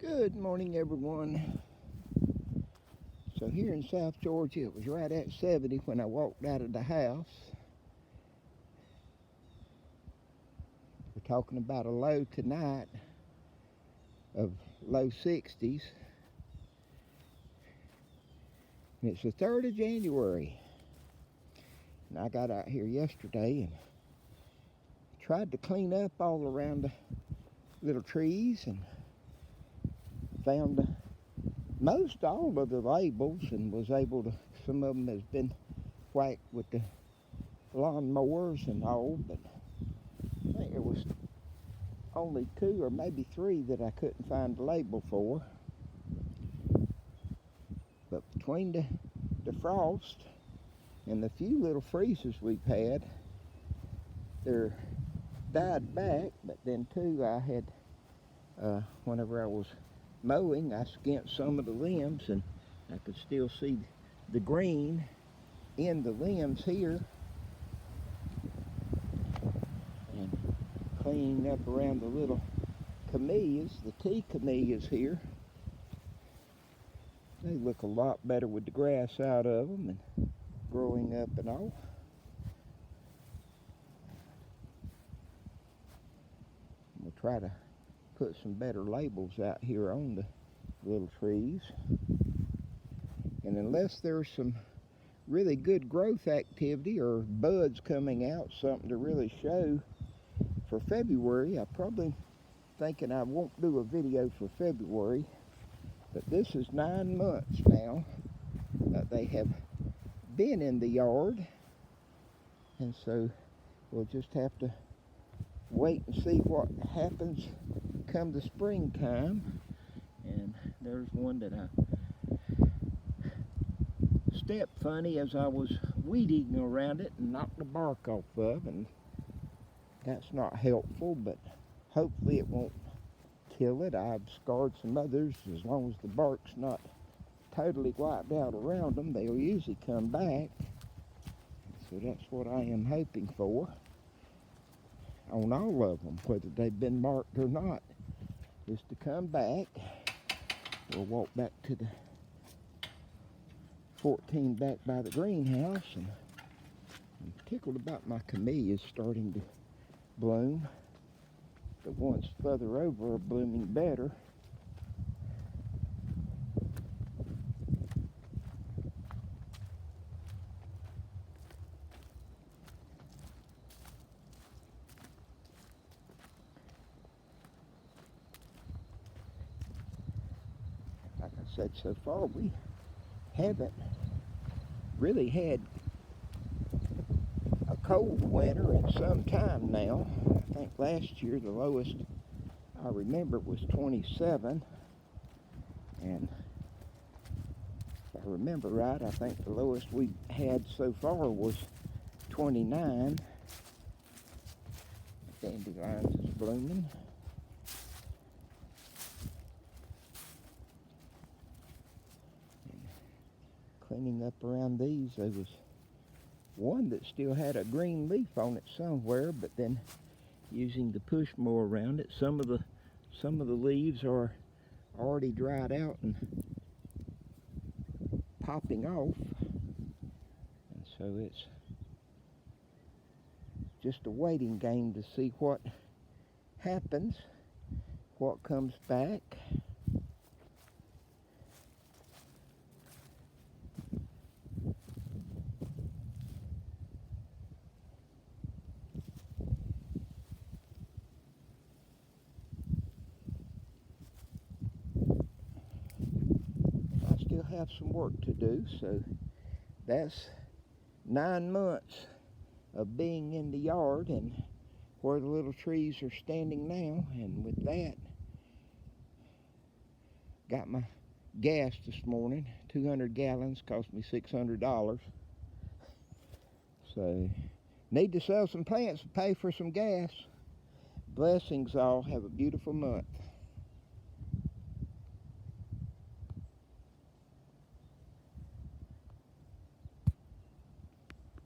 Good morning, everyone. So here in South Georgia, it was right at 70 when I walked out of the house. We're talking about a low tonight of low 60s. And it's the 3rd of January. And I got out here yesterday and tried to clean up all around the little trees and found most all of the labels and was able to, some of them has been whacked with the lawnmowers and all, but I think there was only 2 or maybe 3 that I couldn't find a label for. But between the frost and the few little freezes we've had, they're died back. But then too, I had whenever I was mowing, I skinned some of the limbs and I could still see the green in the limbs here, and cleaning up around the little camellias, the tea camellias here. They look a lot better with the grass out of them and growing up and all. We'll try to put some better labels out here on the little trees. And unless there's some really good growth activity or buds coming out, something to really show for February, I'm probably thinking I won't do a video for February. But this is 9 months now that they have been in the yard, and so we'll just have to wait and see what happens come the springtime. And there's one that I stepped funny as I was weeding around it and knocked the bark off of, and that's not helpful, but hopefully it won't kill it. I've scarred some others. As long as the bark's not totally wiped out around them, they'll usually come back. So that's what I am hoping for on all of them, whether they've been marked or not, is to come back. We'll walk back to the 14 back by the greenhouse, and I'm tickled about my camellias starting to bloom. The ones further over are blooming better. Like I said, so far we haven't really had a cold winter in some time now. I think last year the lowest I remember was 27, and if I remember right, I think the lowest we had so far was 29. Dandelions is blooming. And cleaning up around these, there was one that still had a green leaf on it somewhere, but then using the push mower around it, some of the leaves are already dried out and popping off, and so it's just a waiting game to see what happens, what comes back. Have some work to do, so that's 9 months of being in the yard and where the little trees are standing now. And with that, got my gas this morning. 200 gallons cost me $600, so need to sell some plants to pay for some gas. Blessings all. Have a beautiful month.